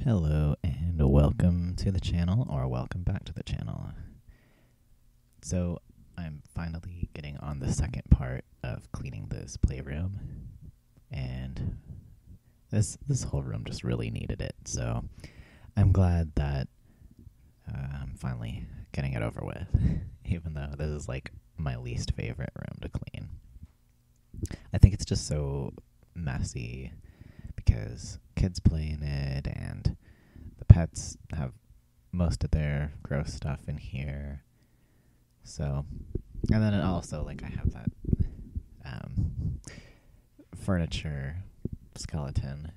Hello and welcome to the channel, or welcome back to the channel. So I'm finally getting on the second part of cleaning this playroom, and this whole room just really needed it. So I'm glad that I'm finally getting it over with, even though this is like my least favorite room to clean. I think it's just so messy because kids play in it and the pets have most of their gross stuff in here. So, and then also like I have that furniture skeleton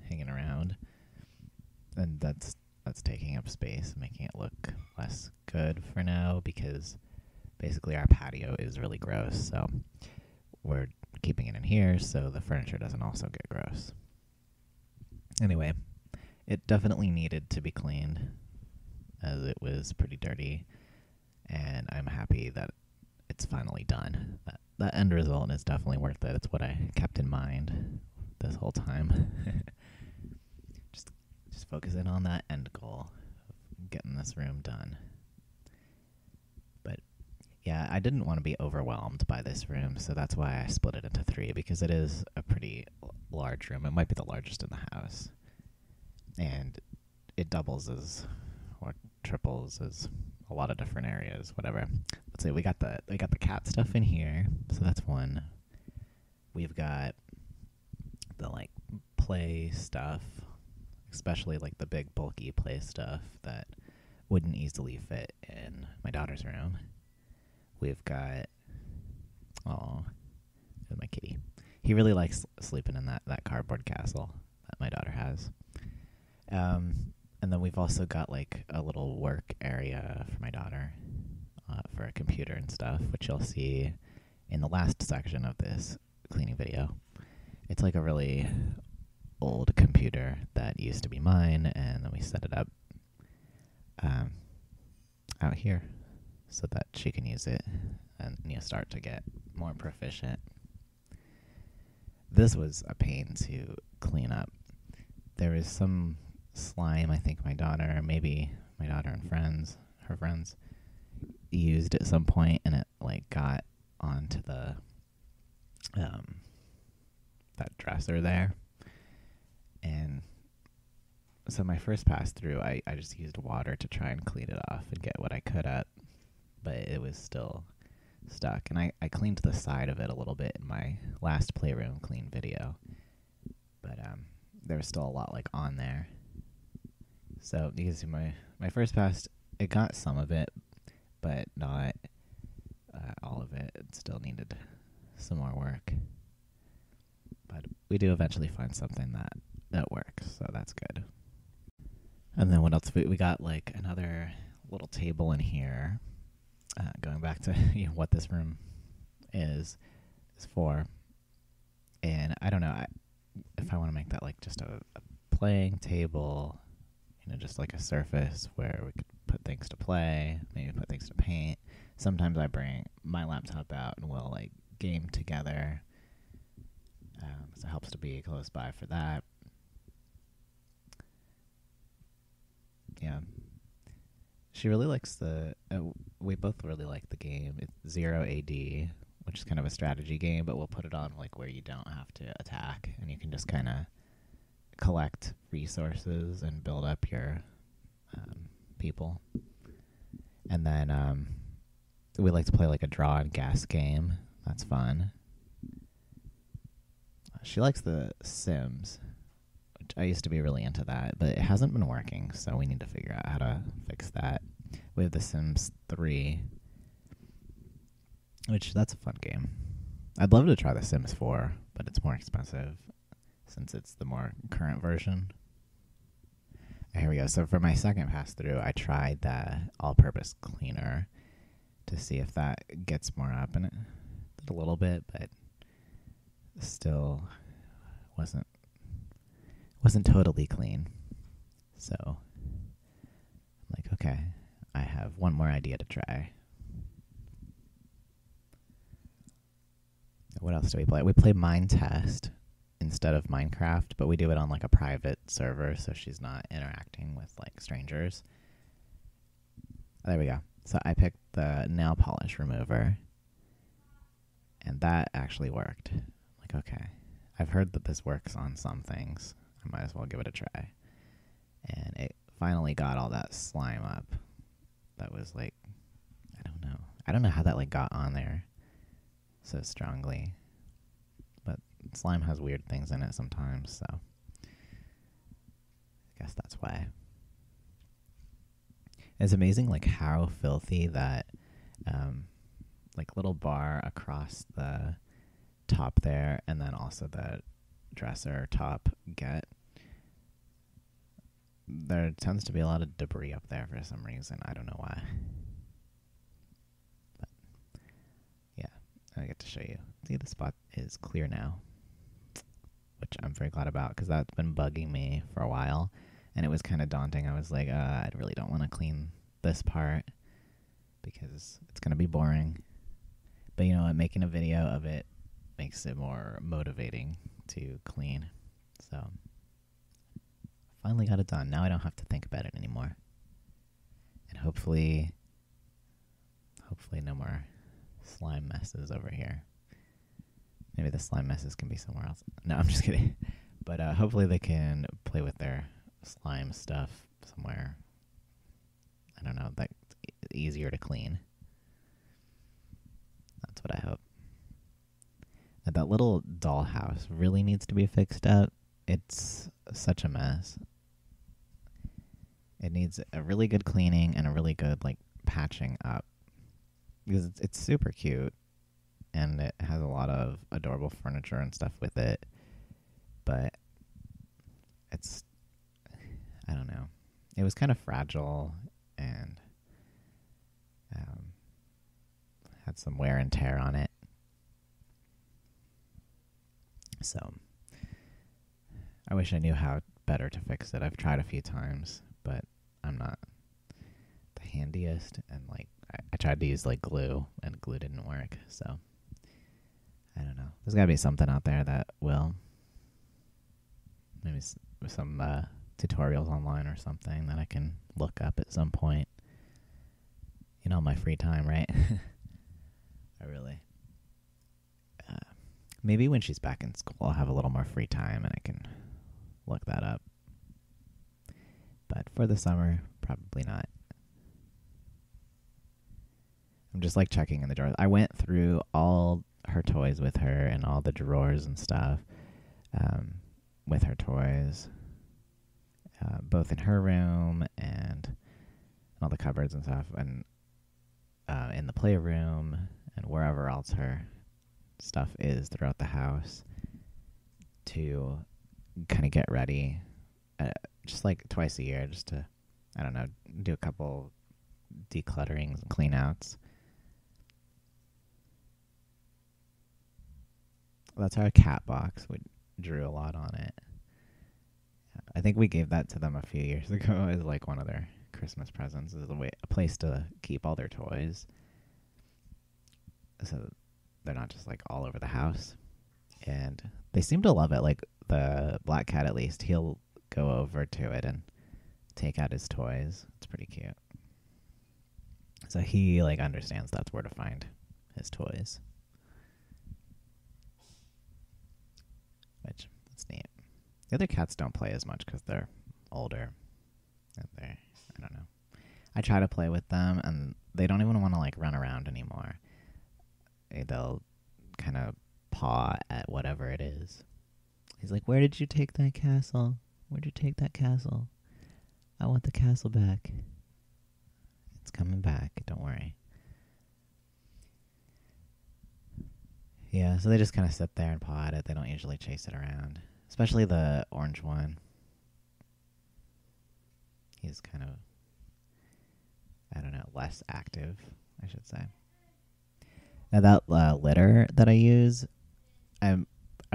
hanging around, and that's taking up space, making it look less good for now because basically our patio is really gross. So we're keeping it in here so the furniture doesn't also get gross. Anyway, it definitely needed to be cleaned as it was pretty dirty, and I'm happy that it's finally done. That end result is definitely worth it. It's what I kept in mind this whole time. just focusing on that end goal of getting this room done. But yeah, I didn't want to be overwhelmed by this room, so that's why I split it into three, because it is a pretty large room. It might be the largest in the house, and it doubles as, or triples as, a lot of different areas. Whatever. Let's see. We got the cat stuff in here, so that's one. We've got the like play stuff, especially like the big bulky play stuff that wouldn't easily fit in my daughter's room. We've got, there's my kitty. He really likes sleeping in that cardboard castle that my daughter has. And then we've also got like a little work area for my daughter for a computer and stuff, which you'll see in the last section of this cleaning video. It's like a really old computer that used to be mine, and then we set it up out here so that she can use it and start to get more proficient. This was a pain to clean up. There was some slime, I think my daughter, maybe my daughter and her friends, used at some point, and it like got onto the that dresser there. And so my first pass through, I just used water to try and clean it off and get what I could at, but it was still stuck. And I cleaned the side of it a little bit in my last playroom clean video, but there was still a lot like on there. So you can see my first pass, it got some of it, but not all of it. It still needed some more work. But we do eventually find something that works, so that's good. And then what else? We got like another little table in here, going back to what this room is for. And I don't know if I want to make that like just a playing table, just like a surface where we could put things to play, maybe put things to paint. Sometimes I bring my laptop out and we'll like game together. So it helps to be close by for that. Yeah. She really likes we both really like the game. It's Zero AD, which is kind of a strategy game, but we'll put it on like where you don't have to attack and you can just kind of collect resources and build up your people. And then we like to play like a draw and guess game. That's fun. She likes the Sims, which I used to be really into that, but it hasn't been working, so we need to figure out how to fix that. We have the Sims 3, which that's a fun game. I'd love to try the Sims 4, but it's more expensive since it's the more current version. Here we go. So for my second pass through, I tried the all-purpose cleaner to see if that gets more up, and it did a little bit, but still wasn't totally clean. So I'm like, okay, I have one more idea to try. What else do we play? We play Mind Test, instead of Minecraft, but we do it on like a private server, so she's not interacting with like strangers. There we go. So I picked the nail polish remover, and that actually worked. Like, okay, I've heard that this works on some things. I might as well give it a try. And it finally got all that slime up. That was like, I don't know. I don't know how that like got on there so strongly. But slime has weird things in it sometimes, so I guess that's why. It's amazing like how filthy that like little bar across the top there, and then also the dresser top get. There tends to be a lot of debris up there for some reason. I don't know why. But yeah, I get to show you. See, the spot is clear now, which I'm very glad about because that's been bugging me for a while, and it was kind of daunting. I was like, I really don't want to clean this part because it's going to be boring. But you know what? Making a video of it makes it more motivating to clean. So finally got it done. Now I don't have to think about it anymore. And hopefully no more slime messes over here. Maybe the slime messes can be somewhere else. No, I'm just kidding. But hopefully they can play with their slime stuff somewhere. I don't know, that's easier to clean. That's what I hope. And that little dollhouse really needs to be fixed up. It's such a mess. It needs a really good cleaning and a really good like patching up, because it's super cute and it has a lot of adorable furniture and stuff with it, but it's, I don't know, it was kind of fragile and had some wear and tear on it. So I wish I knew how better to fix it. I've tried a few times, but I'm not the handiest, and like I tried to use like glue and glue didn't work, so I don't know. There's got to be something out there that will. Maybe some tutorials online or something that I can look up at some point. You know, my free time, right? I really. Maybe when she's back in school, I'll have a little more free time and I can look that up. But for the summer, probably not. I'm just like checking in the drawers. I went through all her toys with her and all the drawers and stuff with her toys, both in her room and all the cupboards and stuff, and in the playroom and wherever else her stuff is throughout the house, to kind of get ready just like twice a year, just to, I don't know, do a couple declutterings and clean outs. That's our cat box. We drew a lot on it. I think we gave that to them a few years ago as like one of their Christmas presents, as a place to keep all their toys, so they're not just like all over the house. And they seem to love it. Like the black cat, at least, he'll go over to it and take out his toys. It's pretty cute. So he like understands that's where to find his toys, which is neat. The other cats don't play as much because they're older. And I don't know. I try to play with them, and they don't even want to like run around anymore. They'll kind of paw at whatever it is. He's like, "Where did you take that castle? Where'd you take that castle? I want the castle back." It's coming back. Don't worry. Yeah, so they just kind of sit there and paw at it. They don't usually chase it around. Especially the orange one. He's kind of, I don't know, less active, I should say. Now that litter that I use, I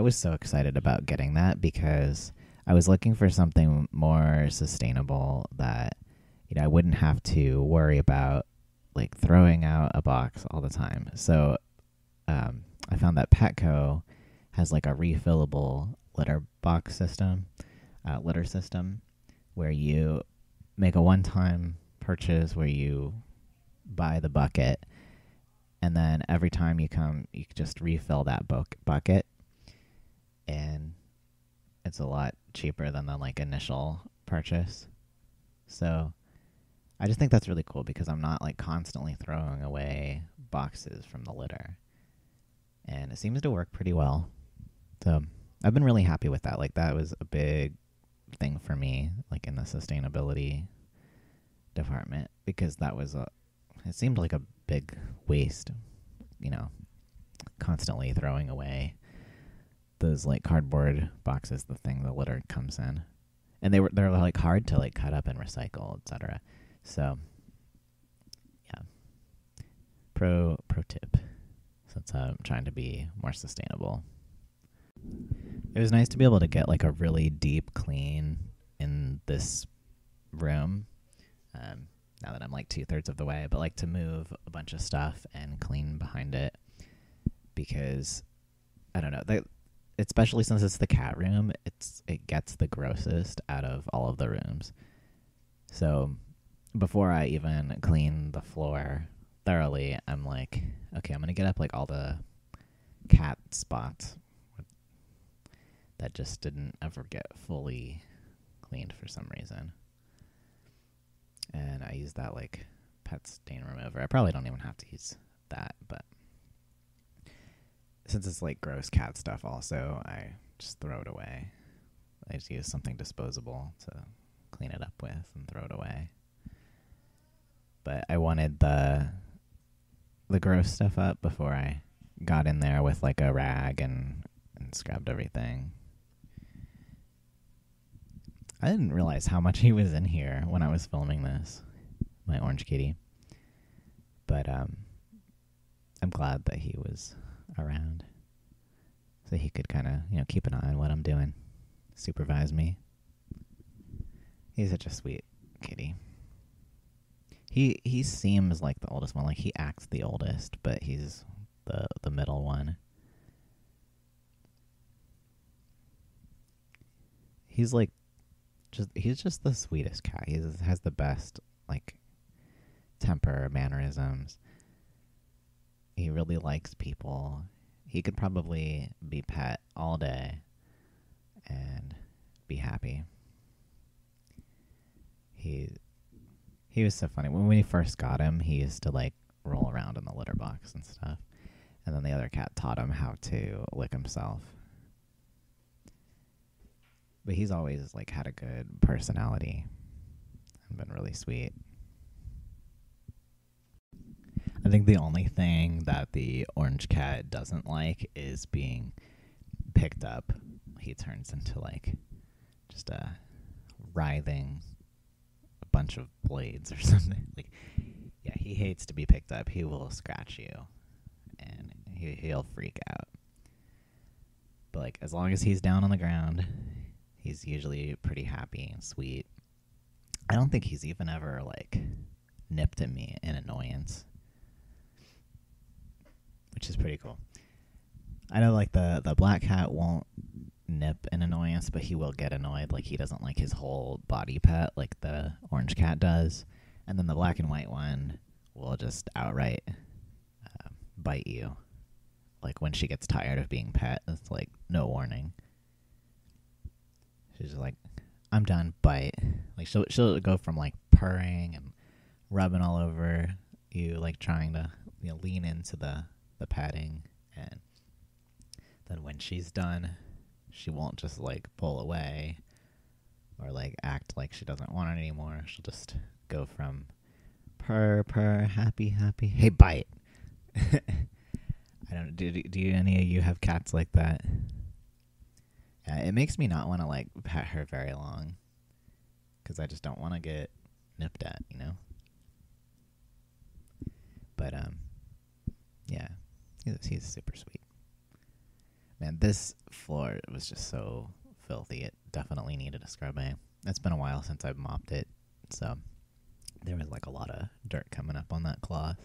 was so excited about getting that because I was looking for something more sustainable that, you know, I wouldn't have to worry about like throwing out a box all the time. So I found that Petco has like a refillable litter system, where you make a one-time purchase where you buy the bucket, and then every time you come, you just refill that bucket, and it's a lot cheaper than the like initial purchase. So I just think that's really cool because I'm not like constantly throwing away boxes from the litter, and it seems to work pretty well. So I've been really happy with that. Like that was a big thing for me, like in the sustainability department, because it seemed like a big waste, constantly throwing away those like cardboard boxes, the thing the litter comes in, and they're like hard to like cut up and recycle, etc. So yeah, pro tip, since I'm trying to be more sustainable. It was nice to be able to get like a really deep clean in this room. Now that I'm like 2/3 of the way, but like to move a bunch of stuff and clean behind it, because I don't know, especially since it's the cat room, it gets the grossest out of all of the rooms. So before I even clean the floor thoroughly, I'm like, okay, I'm gonna get up like all the cat spots that just didn't ever get fully cleaned for some reason. And I use that like pet stain remover. I probably don't even have to use that, but since it's like gross cat stuff also, I just throw it away. I just use something disposable to clean it up with and throw it away. But I wanted the gross stuff up before I got in there with like a rag and scrubbed everything. I didn't realize how much he was in here when I was filming this, my orange kitty. But I'm glad that he was around, so he could kind of keep an eye on what I'm doing, supervise me. He's such a sweet kitty. He seems like the oldest one, like he acts the oldest, but he's the middle one. He's just the sweetest cat. He has the best like temper, mannerisms. He really likes people. He could probably be pet all day and be happy. He was so funny. When we first got him, he used to like roll around in the litter box and stuff. And then the other cat taught him how to lick himself. But he's always like had a good personality and been really sweet. I think the only thing that the orange cat doesn't like is being picked up. He turns into like just a writhing bunch of blades or something. Like, yeah, he hates to be picked up. He will scratch you and he'll freak out. But like as long as he's down on the ground, he's usually pretty happy and sweet. I don't think he's even ever like nipped at me in annoyance, which is pretty cool. I know like the black cat won't nip in annoyance, but he will get annoyed. Like he doesn't like his whole body pet like the orange cat does. And then the black and white one will just outright bite you. Like when she gets tired of being pet, it's like no warning. She's just like, I'm done, bite. Like she'll go from like purring and rubbing all over you, like trying to lean into the petting, and then when she's done, she won't just like pull away or like act like she doesn't want it anymore. She'll just go from purr, happy, hey, bite. I don't know. Do any of you have cats like that? It makes me not want to like pet her very long because I just don't want to get nipped at, But yeah, he's super sweet. Man, this floor was just so filthy. It definitely needed a scrubbing. It's been a while since I've mopped it, so there was like a lot of dirt coming up on that cloth.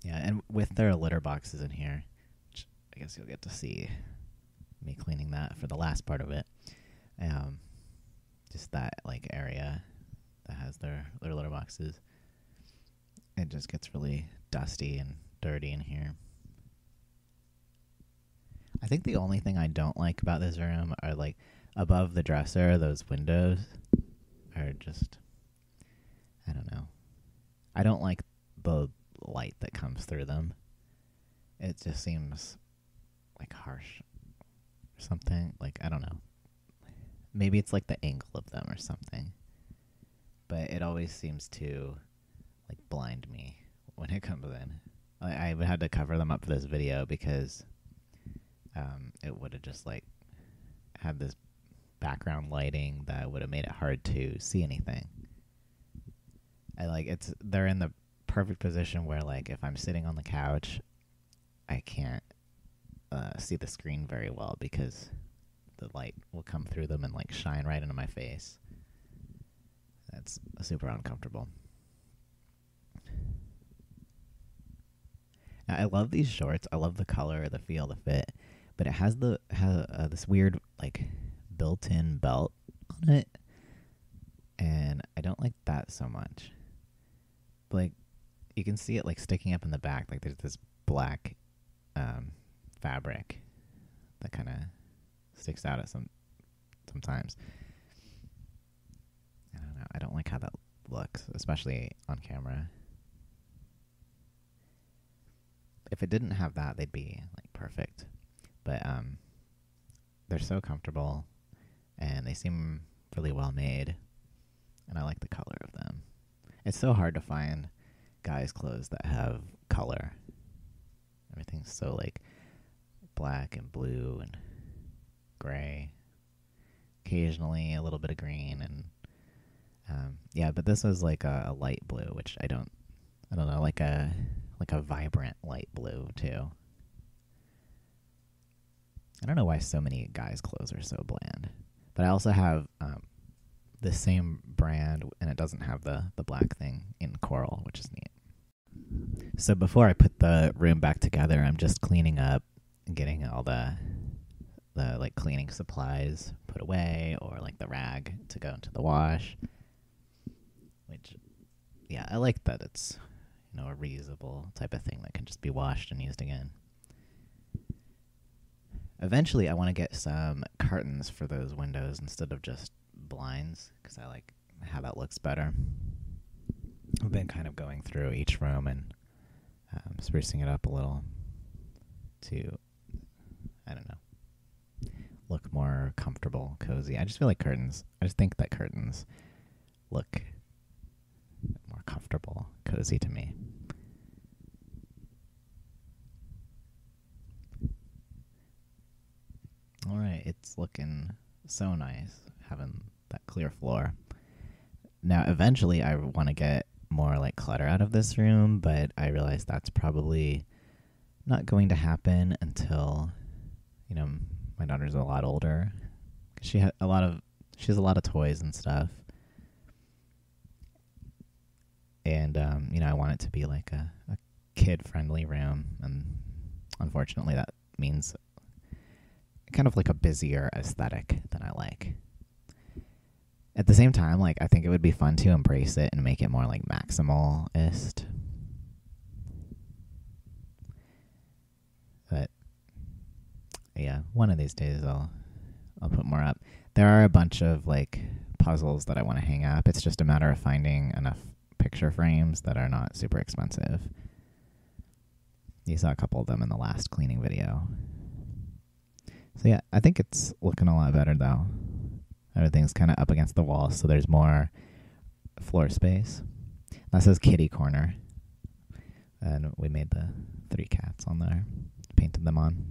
Yeah, and with their litter boxes in here, which I guess you'll get to see me cleaning that for the last part of it. Just that like area that has their litter boxes. It just gets really dusty and dirty in here. I think the only thing I don't like about this room are like above the dresser, those windows are just, I don't know. I don't like the light that comes through them. It just seems like harsh or something. Like, I don't know. Maybe it's like the angle of them or something. But it always seems to like blind me when it comes in. I had to cover them up for this video because it would have just like had this background lighting that would have made it hard to see anything. They're in the perfect position where like if I'm sitting on the couch, I can't see the screen very well because the light will come through them and like shine right into my face. That's super uncomfortable. Now, I love these shorts. I love the color, the feel, the fit, but it has this weird like built-in belt on it, and I don't like that so much. But, like, you can see it like sticking up in the back. Like there's this black fabric that kind of sticks out at sometimes. I don't know. I don't like how that looks, especially on camera. If it didn't have that, they'd be like perfect. But they're so comfortable, and they seem really well made, and I like the color of them. It's so hard to find guys' clothes that have color. Everything's so like black and blue and gray. Occasionally a little bit of green, and yeah, but this was like a light blue, which I don't know, like a vibrant light blue too. I don't know why so many guys' clothes are so bland. But I also have the same brand, and it doesn't have the black thing in coral, which is neat. So before I put the room back together, I'm just cleaning up and getting all the like cleaning supplies put away, or like the rag to go into the wash. Which, yeah, I like that it's, you know, a reusable type of thing that can just be washed and used again. Eventually, I want to get some curtains for those windows instead of just blinds, because I like how that looks better. I've been kind of going through each room and sprucing it up a little to, I don't know, look more comfortable, cozy. I just feel like curtains. I just think that curtains look more comfortable, cozy to me. All right, it's looking so nice having that clear floor. Now, eventually, I want to get more like clutter out of this room, but I realize that's probably not going to happen until, you know, my daughter's a lot older. She has a lot of toys and stuff, and you know, I want it to be like a kid-friendly room, and unfortunately, that means kind of like a busier aesthetic than I like. At the same time, like, I think it would be fun to embrace it and make it more like maximalist. But yeah, one of these days I'll put more up. There are a bunch of like puzzles that I want to hang up. It's just a matter of finding enough picture frames that are not super expensive. You saw a couple of them in the last cleaning video. So yeah, I think it's looking a lot better though. Everything's kind of up against the wall, so there's more floor space. That says kitty corner. And we made the 3 cats on there, painted them on.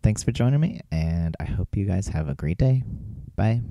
Thanks for joining me, and I hope you guys have a great day. Bye.